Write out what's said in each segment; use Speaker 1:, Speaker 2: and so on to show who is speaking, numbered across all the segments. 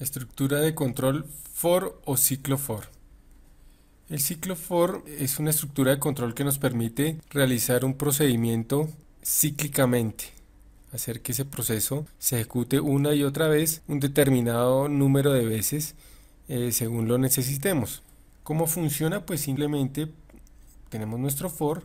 Speaker 1: Estructura de control for o ciclo for. El ciclo for es una estructura de control que nos permite realizar un procedimiento cíclicamente, hacer que ese proceso se ejecute una y otra vez un determinado número de veces según lo necesitemos. ¿Cómo funciona? Pues simplemente tenemos nuestro for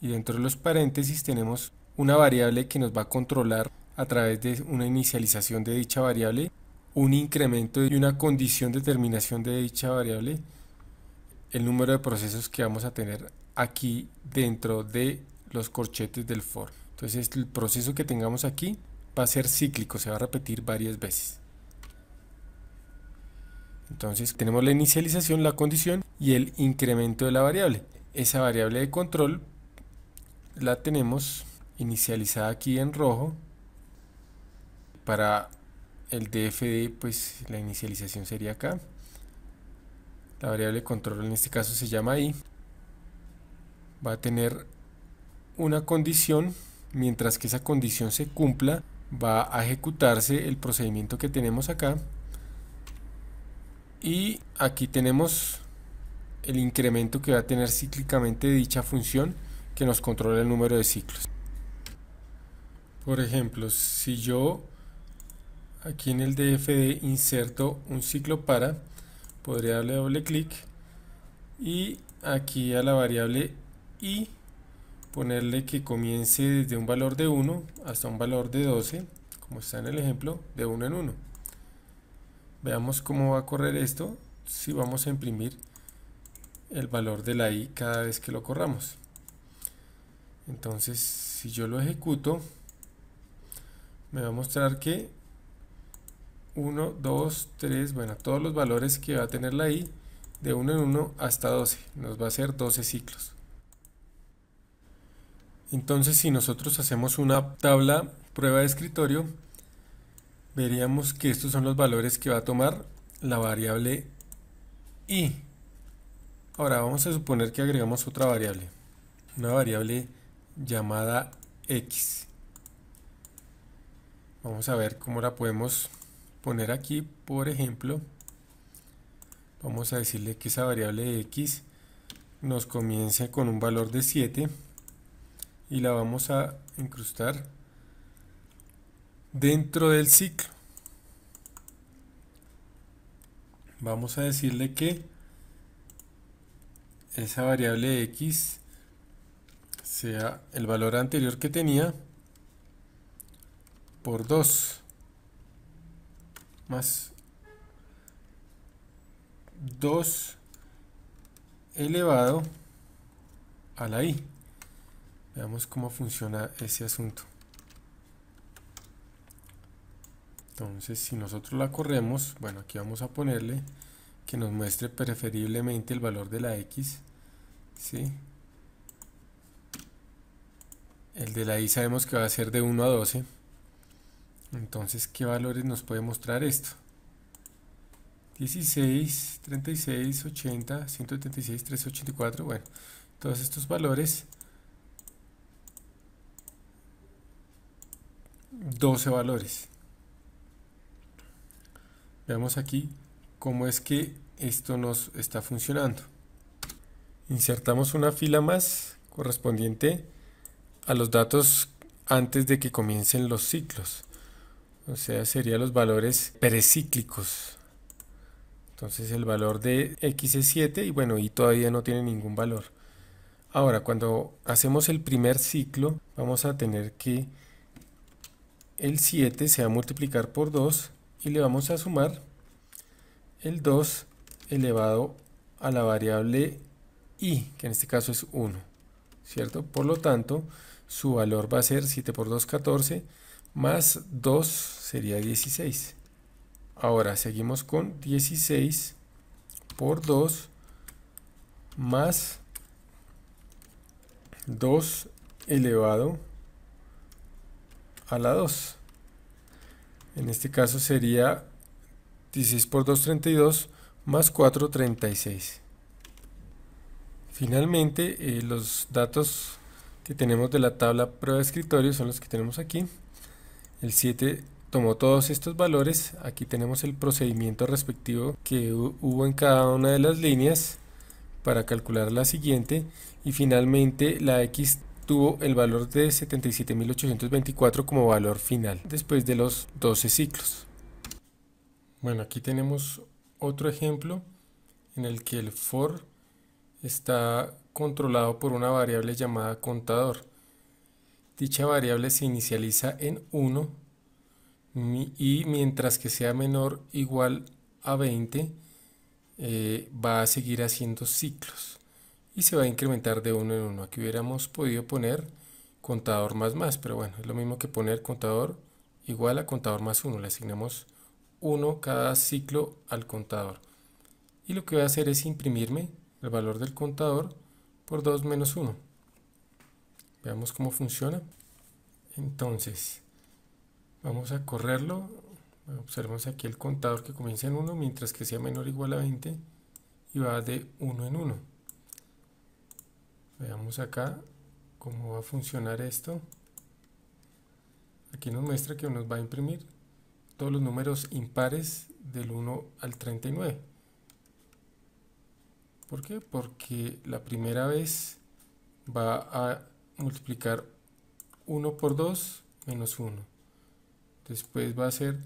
Speaker 1: y dentro de los paréntesis tenemos una variable que nos va a controlar a través de una inicialización de dicha variable, un incremento y una condición de terminación de dicha variable, el número de procesos que vamos a tener aquí dentro de los corchetes del for. Entonces el proceso que tengamos aquí va a ser cíclico, se va a repetir varias veces. Entonces tenemos la inicialización, la condición y el incremento de la variable. Esa variable de control la tenemos inicializada aquí en rojo. Para el DFD pues la inicialización sería acá. La variable de control en este caso se llama i. Va a tener una condición, mientras que esa condición se cumpla va a ejecutarse el procedimiento que tenemos acá. Y aquí tenemos el incremento que va a tener cíclicamente dicha función que nos controla el número de ciclos. Por ejemplo, si yo aquí en el DFD inserto un ciclo para, podría darle doble clic y aquí a la variable i ponerle que comience desde un valor de 1 hasta un valor de 12, como está en el ejemplo, de 1 en 1. Veamos cómo va a correr esto si vamos a imprimir el valor de la i cada vez que lo corramos. Entonces, si yo lo ejecuto, me va a mostrar que 1, 2, 3, bueno, todos los valores que va a tener la i de 1 en 1 hasta 12, nos va a hacer 12 ciclos. Entonces, si nosotros hacemos una tabla prueba de escritorio, veríamos que estos son los valores que va a tomar la variable i. Ahora vamos a suponer que agregamos otra variable, una variable llamada x. Vamos a ver cómo la podemos poner aquí. Por ejemplo, vamos a decirle que esa variable x nos comience con un valor de 7 y la vamos a incrustar dentro del ciclo. Vamos a decirle que esa variable x sea el valor anterior que tenía por 2 más 2 elevado a la i. Veamos cómo funciona ese asunto. Entonces, si nosotros la corremos, bueno, aquí vamos a ponerle que nos muestre preferiblemente el valor de la x, ¿sí? El de la i sabemos que va a ser de 1 a 12. Entonces, ¿qué valores nos puede mostrar esto? 16, 36, 80, 176, 384, bueno, todos estos valores, 12 valores. Veamos aquí cómo es que esto nos está funcionando. Insertamos una fila más correspondiente a los datos antes de que comiencen los ciclos. O sea, serían los valores precíclicos. Entonces el valor de x es 7 y bueno, y todavía no tiene ningún valor. Ahora, cuando hacemos el primer ciclo, vamos a tener que el 7 se va a multiplicar por 2 y le vamos a sumar el 2 elevado a la variable i, que en este caso es 1, ¿cierto? Por lo tanto, su valor va a ser 7 por 2, 14, más 2 sería 16. Ahora seguimos con 16 por 2 más 2 elevado a la 2. En este caso sería 16 por 2, 32, más 4, 36. Finalmente, los datos que tenemos de la tabla prueba de escritorio son los que tenemos aquí. El 7 tomó todos estos valores. Aquí tenemos el procedimiento respectivo que hubo en cada una de las líneas para calcular la siguiente, y finalmente la X tuvo el valor de 77.824 como valor final después de los 12 ciclos. Bueno, aquí tenemos otro ejemplo en el que el for está controlado por una variable llamada contador. Dicha variable se inicializa en 1 y mientras que sea menor o igual a 20 va a seguir haciendo ciclos y se va a incrementar de 1 en 1. Aquí hubiéramos podido poner contador más, pero bueno, es lo mismo que poner contador igual a contador más 1. Le asignamos 1 cada ciclo al contador. Y lo que voy a hacer es imprimirme el valor del contador por 2 menos 1. Veamos cómo funciona. Entonces, vamos a correrlo. Observemos aquí el contador que comienza en 1, mientras que sea menor o igual a 20 y va de 1 en 1. Veamos acá cómo va a funcionar esto. Aquí nos muestra que nos va a imprimir todos los números impares del 1 al 39. ¿Por qué? Porque la primera vez va a multiplicar 1 por 2 menos 1. Después va a ser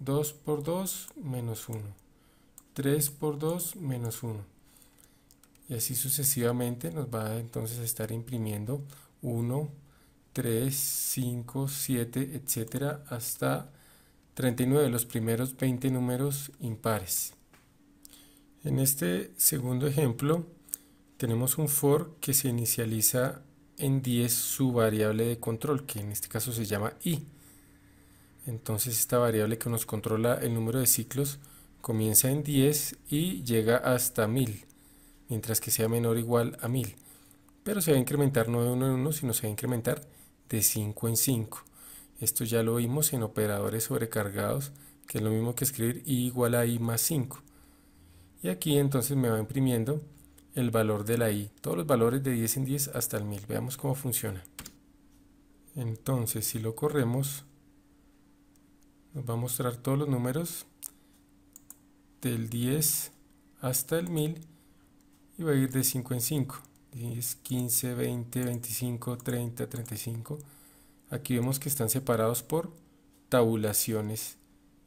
Speaker 1: 2 por 2 menos 1. 3 por 2 menos 1. Y así sucesivamente nos va entonces a estar imprimiendo 1, 3, 5, 7, etcétera, hasta 39, los primeros 20 números impares. En este segundo ejemplo tenemos un for que se inicializa en 10 su variable de control, que en este caso se llama i. Entonces esta variable que nos controla el número de ciclos comienza en 10 y llega hasta 1000, mientras que sea menor o igual a 1000. Pero se va a incrementar no de 1 en 1, sino se va a incrementar de 5 en 5. Esto ya lo vimos en operadores sobrecargados, que es lo mismo que escribir i igual a i más 5. Y aquí entonces me va imprimiendo el valor de la i, todos los valores de 10 en 10 hasta el 1000. Veamos cómo funciona. Entonces, si lo corremos, nos va a mostrar todos los números del 10 hasta el 1000 y va a ir de 5 en 5. 10, 15, 20, 25, 30, 35. Aquí vemos que están separados por tabulaciones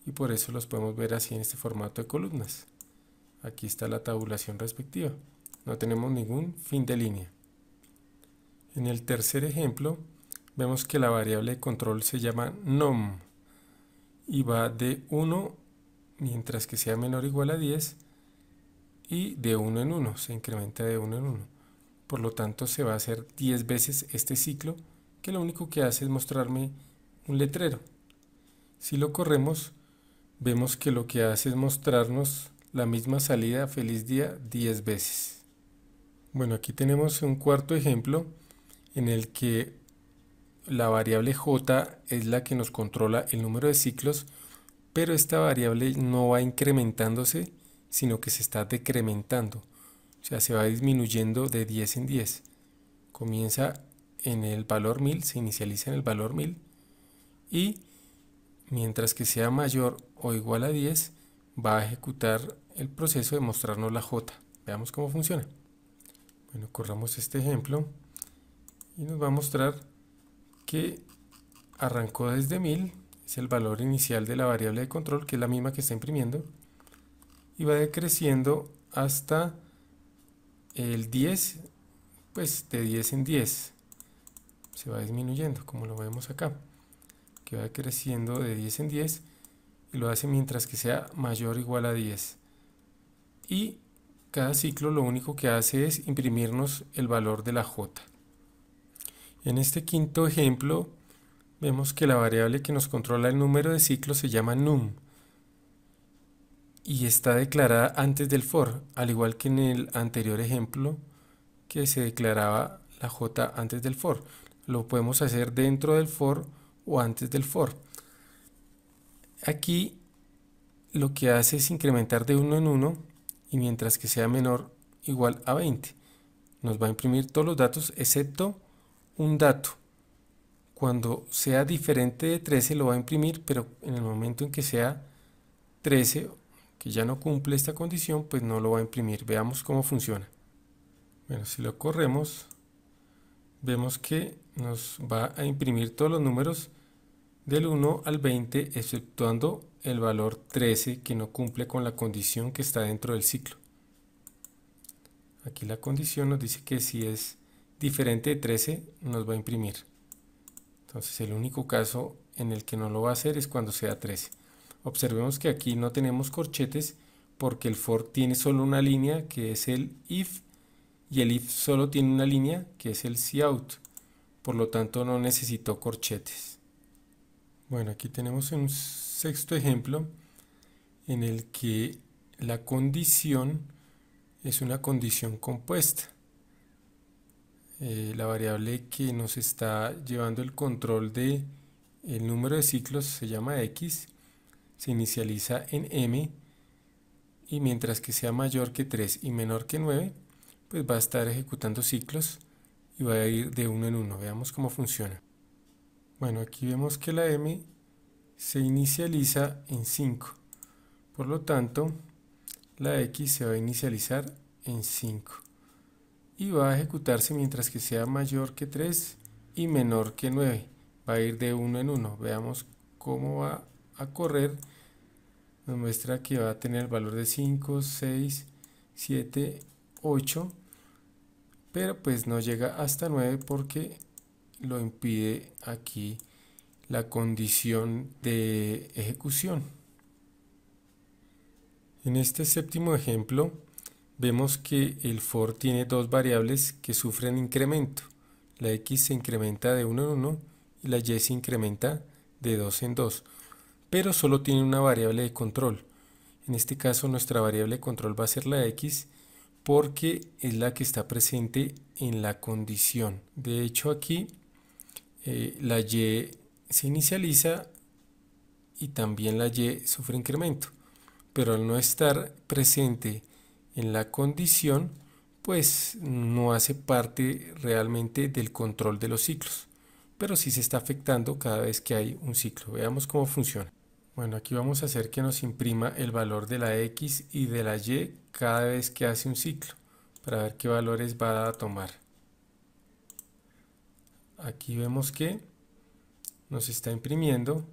Speaker 1: y por eso los podemos ver así en este formato de columnas. Aquí está la tabulación respectiva. No tenemos ningún fin de línea. En el tercer ejemplo vemos que la variable de control se llama num y va de 1 mientras que sea menor o igual a 10 y de 1 en 1, se incrementa de 1 en 1. Por lo tanto se va a hacer 10 veces este ciclo, que lo único que hace es mostrarme un letrero. Si lo corremos, vemos que lo que hace es mostrarnos la misma salida feliz día 10 veces. Bueno, aquí tenemos un cuarto ejemplo en el que la variable j es la que nos controla el número de ciclos, pero esta variable no va incrementándose, sino que se está decrementando. O sea, se va disminuyendo de 10 en 10. Comienza en el valor 1000, se inicializa en el valor 1000 y mientras que sea mayor o igual a 10 va a ejecutar el proceso de mostrarnos la j. Veamos cómo funciona. Bueno, corramos este ejemplo y nos va a mostrar que arrancó desde 1000, es el valor inicial de la variable de control, que es la misma que está imprimiendo, y va decreciendo hasta el 10, pues de 10 en 10 se va disminuyendo, como lo vemos acá, que va creciendo de 10 en 10 y lo hace mientras que sea mayor o igual a 10. Y cada ciclo lo único que hace es imprimirnos el valor de la j. En este quinto ejemplo vemos que la variable que nos controla el número de ciclos se llama num y está declarada antes del for, al igual que en el anterior ejemplo que se declaraba la j antes del for. Lo podemos hacer dentro del for o antes del for. Aquí lo que hace es incrementar de 1 en 1 y mientras que sea menor o igual a 20 nos va a imprimir todos los datos excepto un dato. cuando sea diferente de 13 lo va a imprimir, pero en el momento en que sea 13, que ya no cumple esta condición, pues no lo va a imprimir. Veamos cómo funciona. Bueno, si lo corremos, vemos que nos va a imprimir todos los números del 1 al 20, exceptuando el valor 13 que no cumple con la condición que está dentro del ciclo. Aquí la condición nos dice que si es diferente de 13 nos va a imprimir. Entonces el único caso en el que no lo va a hacer es cuando sea 13. Observemos que aquí no tenemos corchetes porque el for tiene solo una línea que es el if y el if solo tiene una línea que es el cout. Por lo tanto no necesitó corchetes. Bueno, aquí tenemos un sexto ejemplo en el que la condición es una condición compuesta. La variable que nos está llevando el control de el número de ciclos se llama x, se inicializa en m y mientras que sea mayor que 3 y menor que 9, pues va a estar ejecutando ciclos y va a ir de uno en uno. Veamos cómo funciona. Bueno, aquí vemos que la m se inicializa en 5, por lo tanto la x se va a inicializar en 5 y va a ejecutarse mientras que sea mayor que 3 y menor que 9, va a ir de uno en uno. Veamos cómo va a correr. Nos muestra que va a tener el valor de 5, 6, 7, 8, pero pues no llega hasta 9 porque lo impide aquí la condición de ejecución. En este séptimo ejemplo vemos que el for tiene dos variables que sufren incremento. La x se incrementa de 1 en 1 y la y se incrementa de 2 en 2, pero solo tiene una variable de control. En este caso nuestra variable de control va a ser la x porque es la que está presente en la condición. De hecho aquí la y se inicializa y también la y sufre incremento, pero al no estar presente en la condición, pues no hace parte realmente del control de los ciclos, pero sí se está afectando cada vez que hay un ciclo. Veamos cómo funciona. Bueno, aquí vamos a hacer que nos imprima el valor de la x y de la y cada vez que hace un ciclo, para ver qué valores va a tomar. Aquí vemos que nos está imprimiendo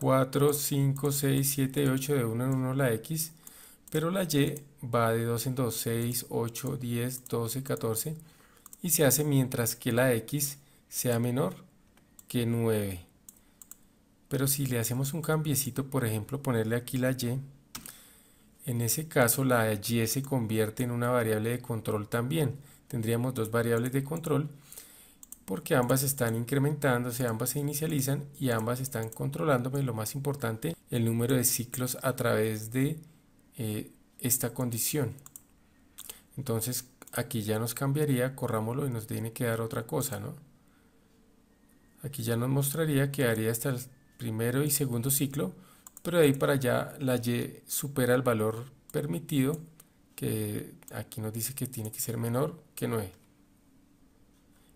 Speaker 1: 4, 5, 6, 7 y 8 de 1 en 1 la x, pero la y va de 2 en 2, 6, 8, 10, 12, 14 y se hace mientras que la x sea menor que 9. Pero si le hacemos un cambiecito, por ejemplo ponerle aquí la y, en ese caso la y se convierte en una variable de control también. Tendríamos dos variables de control porque ambas están incrementándose, ambas se inicializan y ambas están controlándome, lo más importante, el número de ciclos a través de esta condición. Entonces aquí ya nos cambiaría, corrámoslo y nos tiene que dar otra cosa, ¿no? Aquí ya nos mostraría que haría hasta el primero y segundo ciclo, pero de ahí para allá la y supera el valor permitido, que aquí nos dice que tiene que ser menor que 9.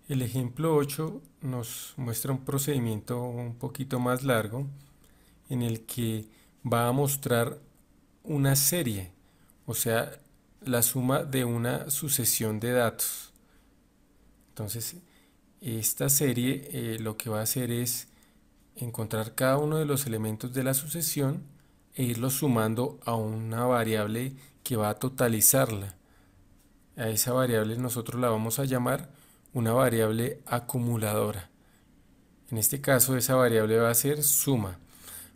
Speaker 1: El ejemplo 8 nos muestra un procedimiento un poquito más largo en el que va a mostrar una serie, o sea, la suma de una sucesión de datos. Entonces, esta serie lo que va a hacer es encontrar cada uno de los elementos de la sucesión e irlos sumando a una variable que va a totalizarla. A esa variable nosotros la vamos a llamar una variable acumuladora. En este caso esa variable va a ser suma.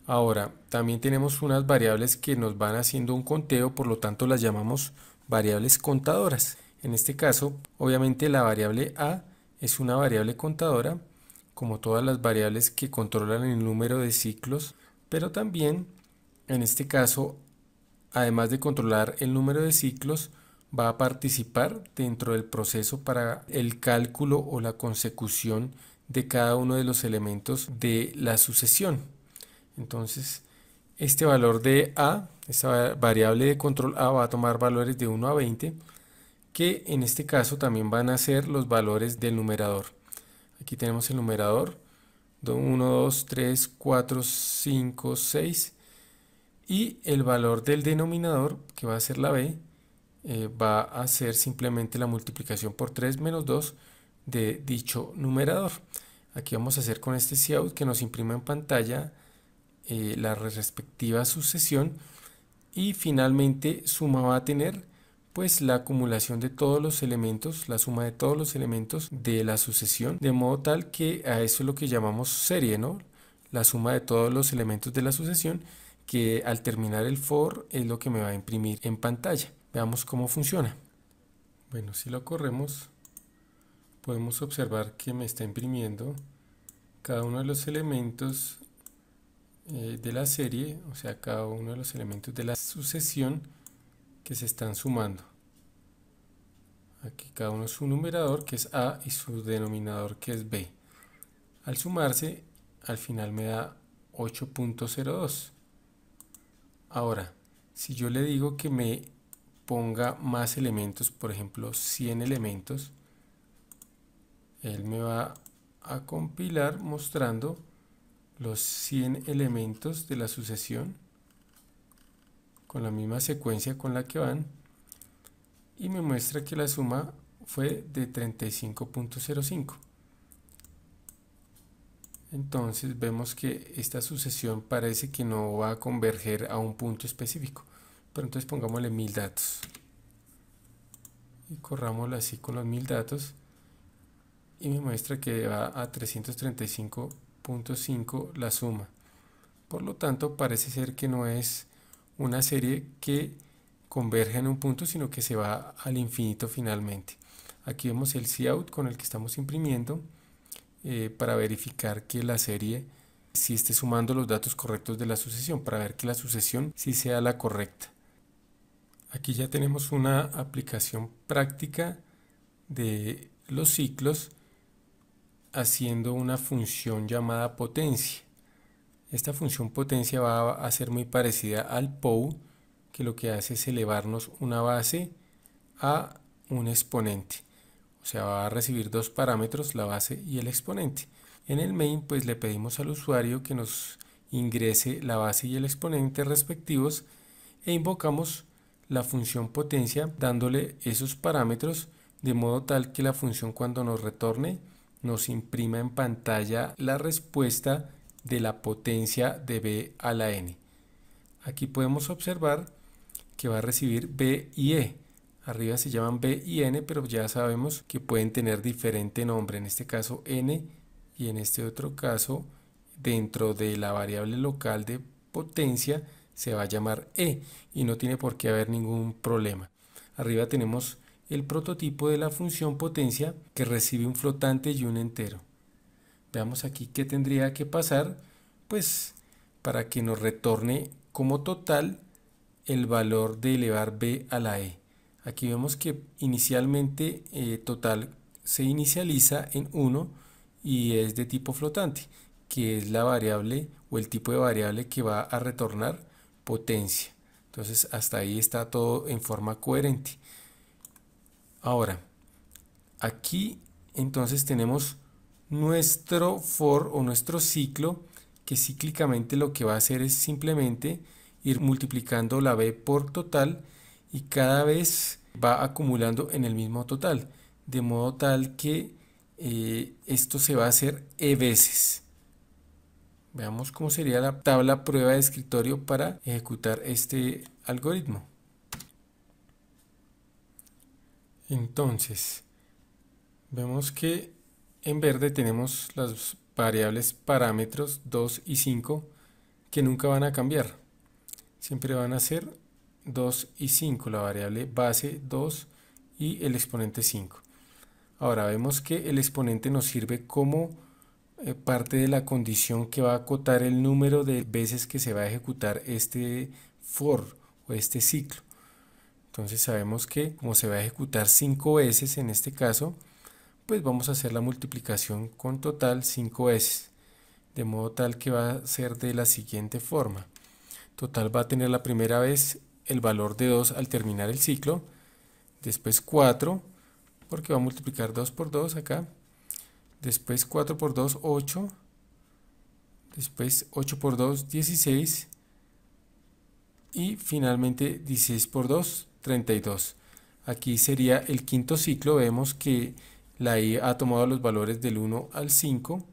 Speaker 1: Ahora, también tenemos unas variables que nos van haciendo un conteo, por lo tanto las llamamos variables contadoras. En este caso, obviamente la variable a es una variable contadora, como todas las variables que controlan el número de ciclos, pero también, en este caso, además de controlar el número de ciclos, va a participar dentro del proceso para el cálculo o la consecución de cada uno de los elementos de la sucesión. Entonces, este valor de a, esta variable de control a, va a tomar valores de 1 a 20, que en este caso también van a ser los valores del numerador. Aquí tenemos el numerador, 1, 2, 3, 4, 5, 6. Y el valor del denominador, que va a ser la b, va a ser simplemente la multiplicación por 3 menos 2 de dicho numerador. Aquí vamos a hacer con este cout que nos imprima en pantalla la respectiva sucesión, y finalmente suma va a tener pues la acumulación de todos los elementos, la suma de todos los elementos de la sucesión, de modo tal que a eso es lo que llamamos serie, ¿no? La suma de todos los elementos de la sucesión, que al terminar el for es lo que me va a imprimir en pantalla. Veamos cómo funciona. Bueno, si lo corremos, podemos observar que me está imprimiendo cada uno de los elementos de la serie, o sea, cada uno de los elementos de la sucesión que se están sumando. Aquí cada uno es su numerador, que es A, y su denominador, que es B. Al sumarse, al final me da 8.02. Ahora, si yo le digo que me ponga más elementos, por ejemplo 100 elementos, él me va a compilar mostrando los 100 elementos de la sucesión con la misma secuencia con la que van, y me muestra que la suma fue de 35.05. Entonces vemos que esta sucesión parece que no va a converger a un punto específico, pero entonces pongámosle 1000 datos y corrámoslo así con los 1000 datos, y me muestra que va a 335.5 la suma. Por lo tanto, parece ser que no es una serie que converge en un punto, sino que se va al infinito finalmente. Aquí vemos el cout con el que estamos imprimiendo para verificar que la serie sí esté sumando los datos correctos de la sucesión, para ver que la sucesión sí sea la correcta. Aquí ya tenemos una aplicación práctica de los ciclos haciendo una función llamada potencia. Esta función potencia va a ser muy parecida al POU, que lo que hace es elevarnos una base a un exponente. O sea, va a recibir dos parámetros, la base y el exponente. En el main, pues le pedimos al usuario que nos ingrese la base y el exponente respectivos, e invocamos la función potencia dándole esos parámetros, de modo tal que la función, cuando nos retorne, nos imprima en pantalla la respuesta de la potencia de b a la n. Aquí podemos observar que va a recibir b y e. Arriba se llaman b y n, pero ya sabemos que pueden tener diferente nombre, en este caso n, y en este otro caso, dentro de la variable local de potencia, se va a llamar e, y no tiene por qué haber ningún problema. Arriba tenemos el prototipo de la función potencia, que recibe un flotante y un entero. Veamos aquí qué tendría que pasar, pues para que nos retorne como total el valor de elevar b a la e. Aquí vemos que inicialmente total se inicializa en 1 y es de tipo flotante, que es la variable o el tipo de variable que va a retornar potencia. Entonces hasta ahí está todo en forma coherente. Ahora, aquí entonces tenemos nuestro for o nuestro ciclo, que cíclicamente lo que va a hacer es simplemente ir multiplicando la b por total, y cada vez va acumulando en el mismo total, de modo tal que esto se va a hacer e veces. Veamos cómo sería la tabla prueba de escritorio para ejecutar este algoritmo. Entonces, vemos que en verde tenemos las variables parámetros 2 y 5, que nunca van a cambiar. Siempre van a ser 2 y 5, la variable base 2 y el exponente 5. Ahora vemos que el exponente nos sirve como parte de la condición que va a acotar el número de veces que se va a ejecutar este for o este ciclo. Entonces sabemos que como se va a ejecutar 5 veces en este caso, pues vamos a hacer la multiplicación con total 5 veces, de modo tal que va a ser de la siguiente forma. Total va a tener la primera vez el valor de 2 al terminar el ciclo, después 4, porque va a multiplicar 2 por 2 acá, después 4 por 2, 8, después 8 por 2, 16, y finalmente 16 por 2, 32. Aquí sería el quinto ciclo. Vemos que la i ha tomado los valores del 1 al 5,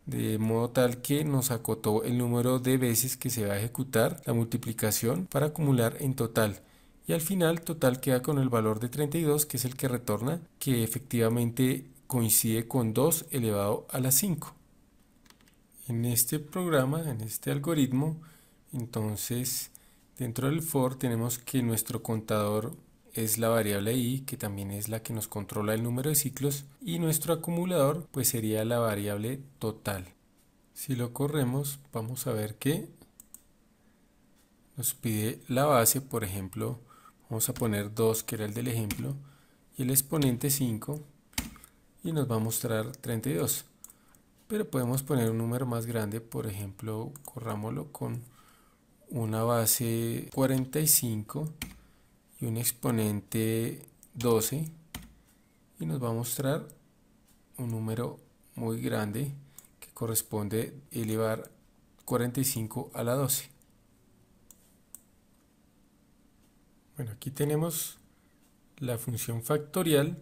Speaker 1: de modo tal que nos acotó el número de veces que se va a ejecutar la multiplicación para acumular en total. Y al final total queda con el valor de 32, que es el que retorna, que efectivamente coincide con 2 elevado a la 5. En este programa, en este algoritmo, entonces dentro del for tenemos que nuestro contador es la variable i, que también es la que nos controla el número de ciclos, y nuestro acumulador pues sería la variable total. Si lo corremos, vamos a ver que nos pide la base. Por ejemplo, vamos a poner 2, que era el del ejemplo, y el exponente 5, y nos va a mostrar 32. Pero podemos poner un número más grande. Por ejemplo, corrámoslo con una base 45 y un exponente 12, y nos va a mostrar un número muy grande que corresponde elevar 45 a la 12. Bueno, aquí tenemos la función factorial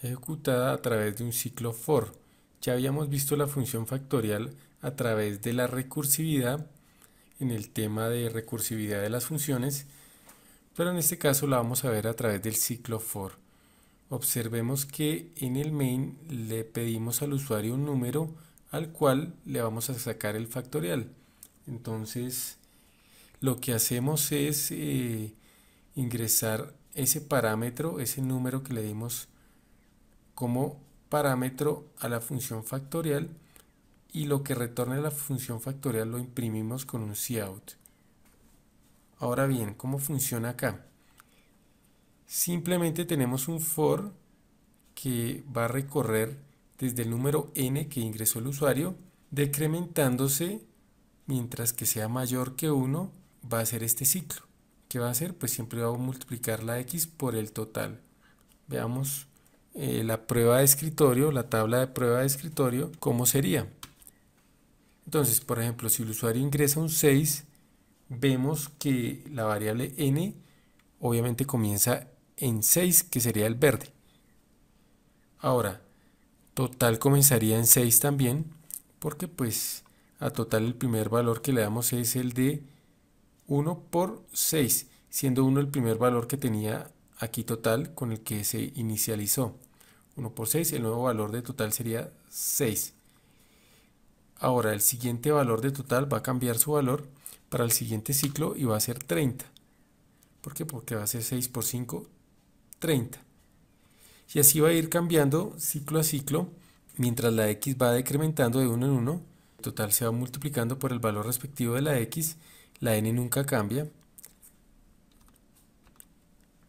Speaker 1: ejecutada a través de un ciclo for. Ya habíamos visto la función factorial a través de la recursividad en el tema de recursividad de las funciones, pero en este caso la vamos a ver a través del ciclo for. Observemos que en el main le pedimos al usuario un número al cual le vamos a sacar el factorial. Entonces lo que hacemos es ingresar ese parámetro, ese número que le dimos como parámetro a la función factorial, y lo que retorna la función factorial lo imprimimos con un cout. Ahora bien, ¿cómo funciona acá? Simplemente tenemos un for que va a recorrer desde el número n que ingresó el usuario, decrementándose mientras que sea mayor que 1, va a ser este ciclo. ¿Qué va a hacer? Pues siempre va a multiplicar la x por el total. Veamos la prueba de escritorio, la tabla de prueba de escritorio, ¿cómo sería? Entonces, por ejemplo, si el usuario ingresa un 6, vemos que la variable n obviamente comienza en 6, que sería el verde. Ahora, total comenzaría en 6 también, porque pues a total el primer valor que le damos es el de 1 por 6, siendo 1 el primer valor que tenía aquí total con el que se inicializó. 1 por 6, el nuevo valor de total sería 6. Ahora el siguiente valor de total va a cambiar su valor para el siguiente ciclo y va a ser 30. ¿Por qué? Porque va a ser 6 por 5, 30. Y así va a ir cambiando ciclo a ciclo, mientras la x va decrementando de 1 en 1. El total se va multiplicando por el valor respectivo de la x, la n nunca cambia,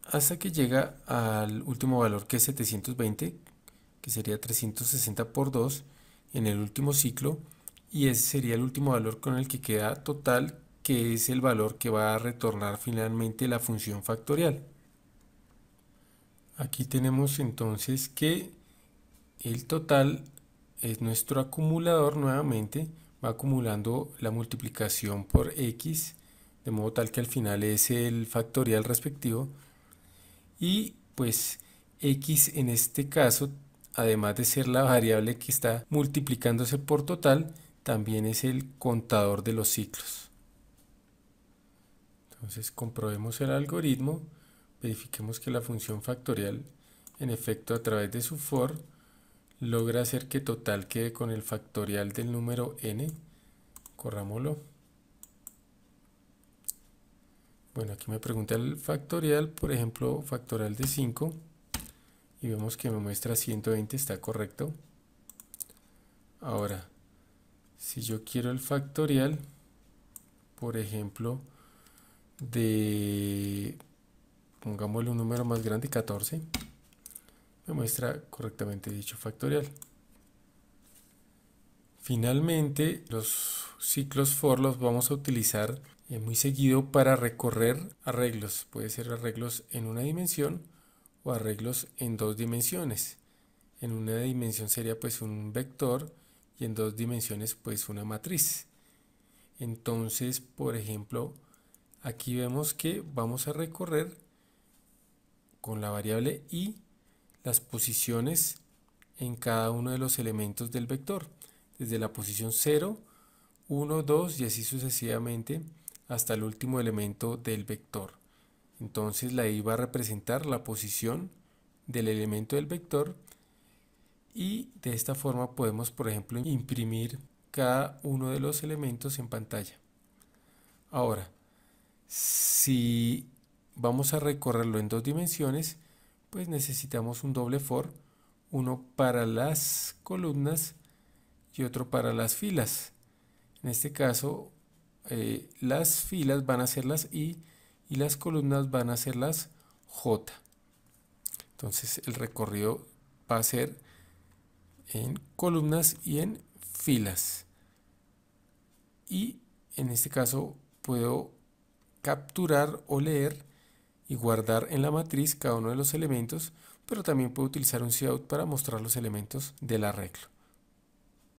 Speaker 1: hasta que llega al último valor, que es 720, que sería 360 por 2 en el último ciclo, y ese sería el último valor con el que queda total, que es el valor que va a retornar finalmente la función factorial. Aquí tenemos entonces que el total es nuestro acumulador. Nuevamente va acumulando la multiplicación por x, de modo tal que al final es el factorial respectivo, y pues x en este caso, además de ser la variable que está multiplicándose por total, también es el contador de los ciclos. Entonces comprobemos el algoritmo, verifiquemos que la función factorial en efecto a través de su for logra hacer que total quede con el factorial del número n. Corrámoslo. Bueno, aquí me pregunta el factorial, por ejemplo, factorial de 5, y vemos que me muestra 120, está correcto. Ahora, si yo quiero el factorial, por ejemplo, de, pongámosle un número más grande, 14, me muestra correctamente dicho factorial. Finalmente, los ciclos for los vamos a utilizar muy seguido para recorrer arreglos. Puede ser arreglos en una dimensión o arreglos en dos dimensiones. En una dimensión sería pues un vector, y en 2 dimensiones pues una matriz. Entonces, por ejemplo, aquí vemos que vamos a recorrer con la variable i las posiciones en cada uno de los elementos del vector, desde la posición 0, 1, 2 y así sucesivamente hasta el último elemento del vector. Entonces la i va a representar la posición del elemento del vector y de esta forma podemos, por ejemplo, imprimir cada uno de los elementos en pantalla. Ahora, si vamos a recorrerlo en 2 dimensiones, pues necesitamos un doble for, uno para las columnas y otro para las filas. En este caso, las filas van a ser las i y las columnas van a ser las j. Entonces el recorrido va a ser en columnas y en filas. Y en este caso puedo capturar o leer y guardar en la matriz cada uno de los elementos, pero también puedo utilizar un cout para mostrar los elementos del arreglo.